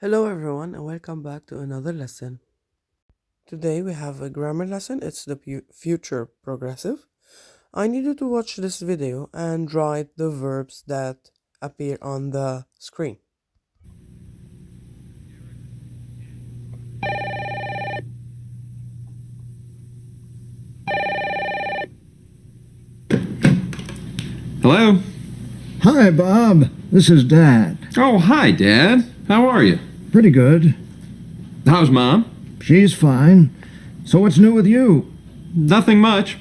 Hello, everyone, and welcome back to another lesson. Today we have a grammar lesson. It's the future progressive. I need you to watch this video and write the verbs that appear on the screen. Hello? Hi, Bob. This is Dad. Oh, hi, Dad. How are you? Pretty good. How's Mom? She's fine. So what's new with you? Nothing much.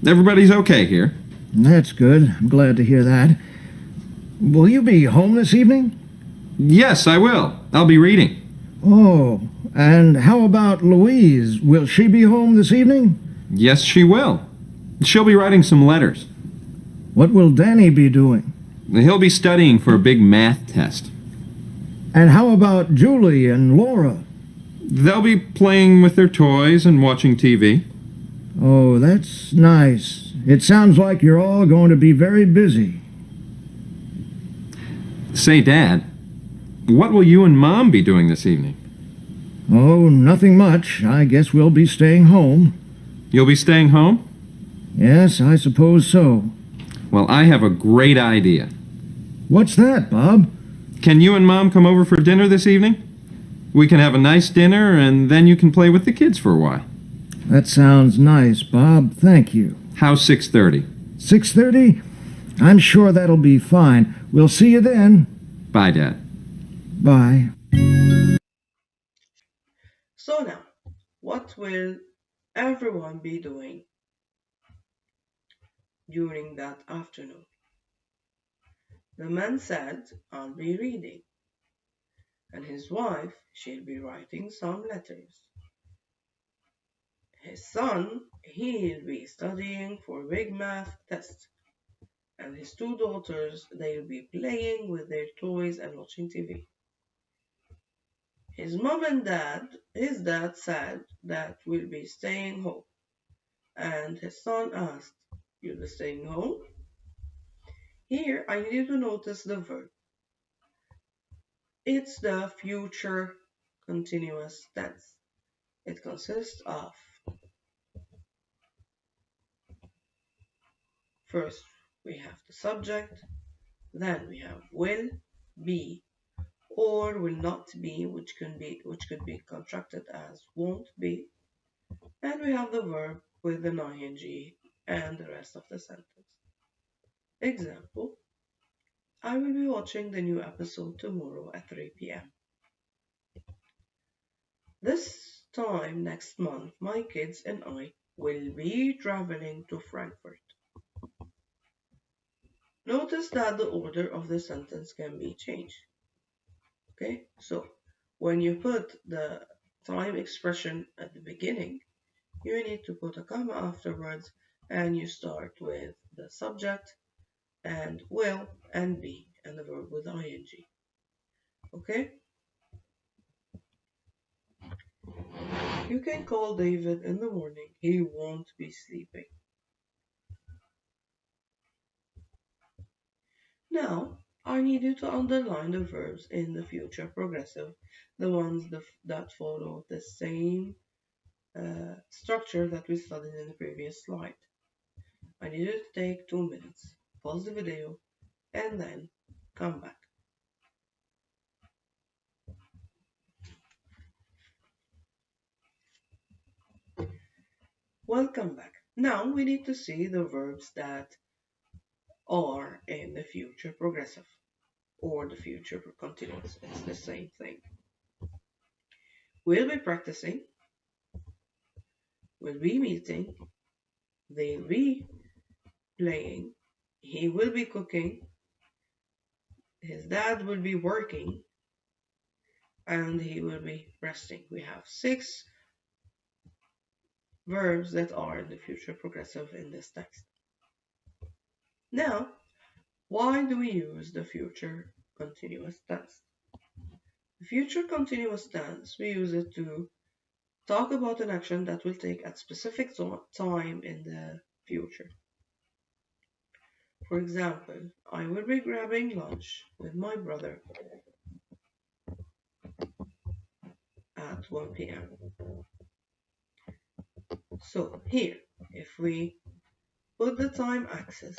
Everybody's okay here. That's good. I'm glad to hear that. Will you be home this evening? Yes, I will. I'll be reading. Oh, and how about Louise? Will she be home this evening? Yes, she will. She'll be writing some letters. What will Danny be doing? He'll be studying for a big math test. And how about Julie and Laura? They'll be playing with their toys and watching TV. Oh, that's nice. It sounds like you're all going to be very busy. Say, Dad, what will you and Mom be doing this evening? Oh, nothing much. I guess we'll be staying home. You'll be staying home? Yes, I suppose so. Well, I have a great idea. What's that, Bob? Can you and Mom come over for dinner this evening? We can have a nice dinner, and then you can play with the kids for a while. That sounds nice, Bob. Thank you. How's 6:30? 6:30? I'm sure that'll be fine. We'll see you then. Bye, Dad. Bye. So now, what will everyone be doing during that afternoon? The man said, I'll be reading, and his wife, she'll be writing some letters. His son, he'll be studying for a big math test, and his two daughters, they'll be playing with their toys and watching TV. His mom and his dad said that we'll be staying home, and his son asked, You'll be staying home? Here, I need you to notice the verb. It's the future continuous tense. It consists of first we have the subject, then we have will, be, or will not be, which could be contracted as won't be, and we have the verb with an ing and the rest of the sentence. Example: I will be watching the new episode tomorrow at 3 p.m. This time next month, my kids and I will be traveling to Frankfurt. Notice that the order of the sentence can be changed. Okay, so when you put the time expression at the beginning, you need to put a comma afterwards, and you start with the subject and will and be and the verb with ing. Okay? You can call David in the morning. He won't be sleeping. Now, I need you to underline the verbs in the future progressive, the ones that follow the same structure that we studied in the previous slide. I need you to take 2 minutes, pause the video, and then come back. Welcome back. Now we need to see the verbs that are in the future progressive or the future continuous. It's the same thing. We'll be practicing, we'll be meeting, they'll be playing, he will be cooking, his dad will be working, and he will be resting. We have 6 verbs that are in the future progressive in this text. Now, why do we use the future continuous tense? The future continuous tense, we use it to talk about an action that will take at specific time in the future. For example, I will be grabbing lunch with my brother at 1 p.m. So here, if we put the time axis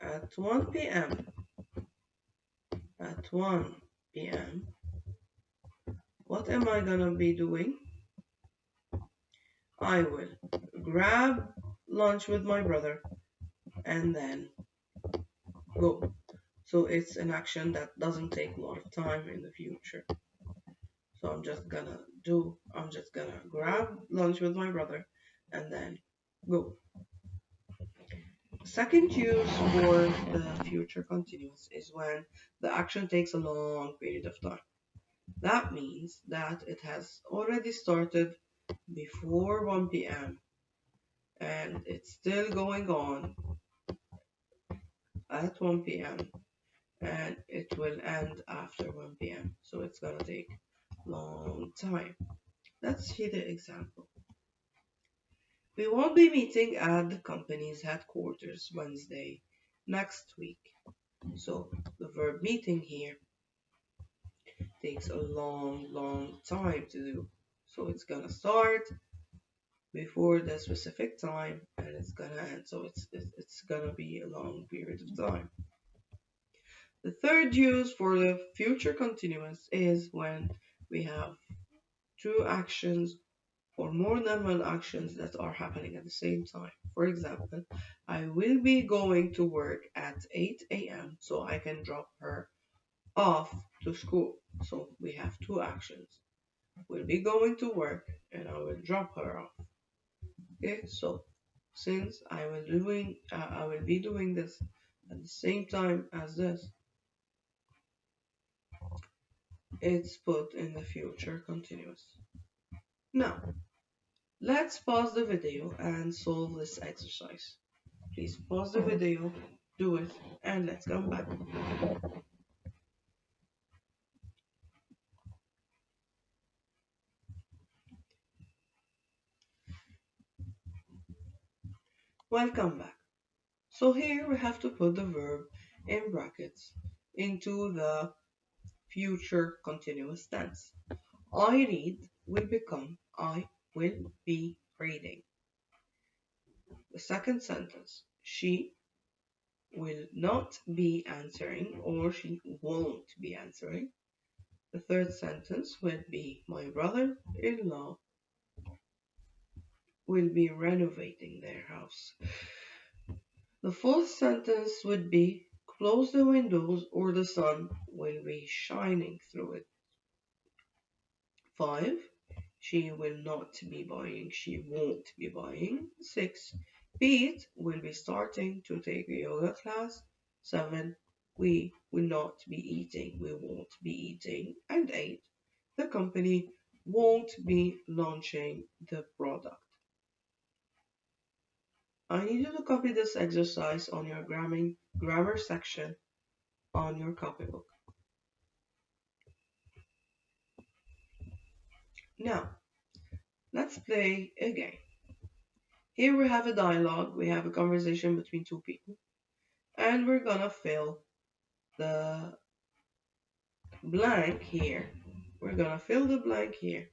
at 1 p.m., at 1 p.m., what am I gonna be doing? I will grab lunch with my brother and then go. So it's an action that doesn't take a lot of time in the future. So I'm just gonna grab lunch with my brother and then go. Second use for the future continuous is when the action takes a long period of time. That means that it has already started before 1 p.m. and it's still going on at 1 p.m. and it will end after 1 p.m. So it's gonna take long time. Let's see the example. We won't be meeting at the company's headquarters Wednesday next week. So the verb meeting here takes a long time to do. So it's gonna start before the specific time and it's gonna end. So it's gonna be a long period of time. The third use for the future continuous is when we have two actions or more than one actions that are happening at the same time. For example, I will be going to work at 8 a.m. so I can drop her off to school. So we have two actions. We'll be going to work and I will drop her off. Okay, so since I will be doing this at the same time as this, it's put in the future continuous. Now, let's pause the video and solve this exercise. Please pause the video, do it, and let's come back. Welcome back. So here we have to put the verb in brackets into the future continuous tense. I read will become I will be reading. The second sentence, she will not be answering or she won't be answering. The third sentence would be my brother-in-law will be renovating their house. The fourth sentence would be close the windows or the sun will be shining through it. 5. She will not be buying, she won't be buying. 6. Pete will be starting to take a yoga class. 7. We will not be eating, we won't be eating. And 8. The company won't be launching the product. I need you to copy this exercise on your grammar section on your copybook. Now, let's play a game. Here we have a dialogue, we have a conversation between two people, and we're gonna fill the blank here. We're gonna fill the blank here.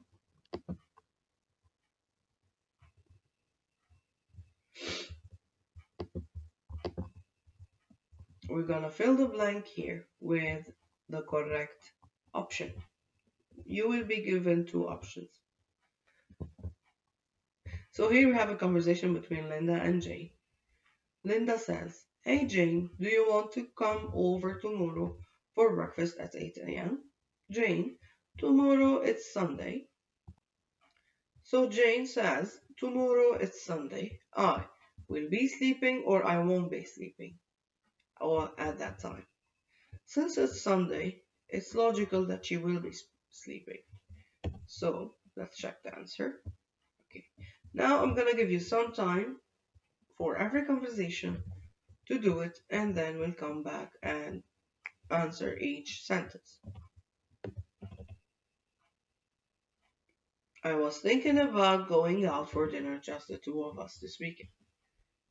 We're gonna fill the blank here with the correct option. You will be given two options. So here we have a conversation between Linda and Jane. Linda says, "Hey Jane, do you want to come over tomorrow for breakfast at 8 a.m.? Jane, tomorrow it's Sunday." So Jane says, "Tomorrow it's Sunday. I will be sleeping or I won't be sleeping or at that time. Since it's Sunday, it's logical that she will be sleeping." So let's check the answer. Okay. Now I'm gonna give you some time for every conversation to do it and then we'll come back and answer each sentence. I was thinking about going out for dinner, just the two of us this weekend.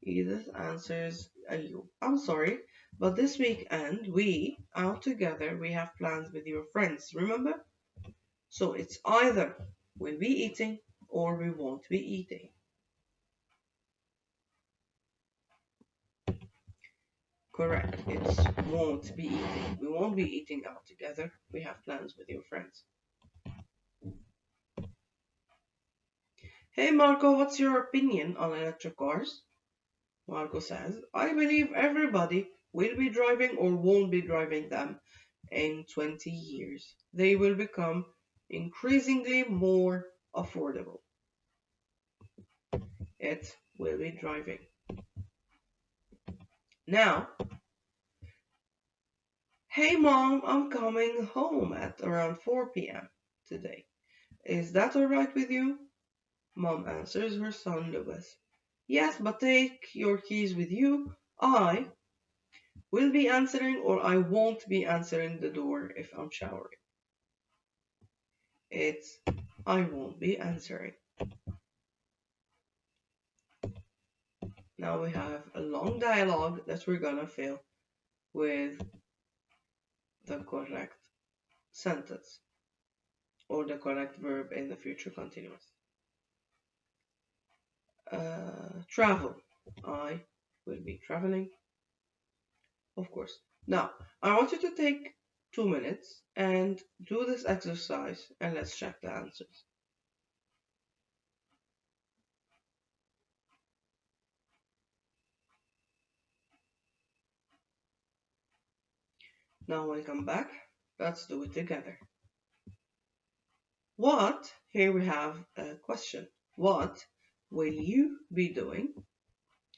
Edith answers Ayub. I'm sorry, But this weekend, we out together, we have plans with your friends, remember? So it's either we'll be eating or we won't be eating. Correct, it's won't be eating. We won't be eating out together. We have plans with your friends. Hey Marco, what's your opinion on electric cars? Marco says, I believe everybody will be driving or won't be driving them in 20 years. They will become increasingly more affordable. It will be driving. Now, hey mom, I'm coming home at around 4 p.m. today. Is that alright with you? Mom answers her son Lewis. Yes, but take your keys with you. I will be answering or I won't be answering the door if I'm showering. It's I won't be answering. Now we have a long dialogue that we're gonna fill with the correct sentence or the correct verb in the future continuous. Travel. I will be traveling, of course. Now, I want you to take 2 minutes and do this exercise and let's check the answers. Now we come back. Let's do it together. What? Here we have a question. What will you be doing?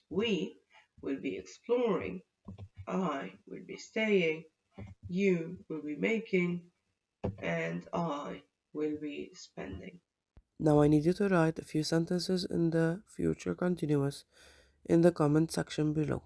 We will be exploring. I will be staying. You will be making. And I will be spending. Now I need you to write a few sentences in the future continuous in the comment section below.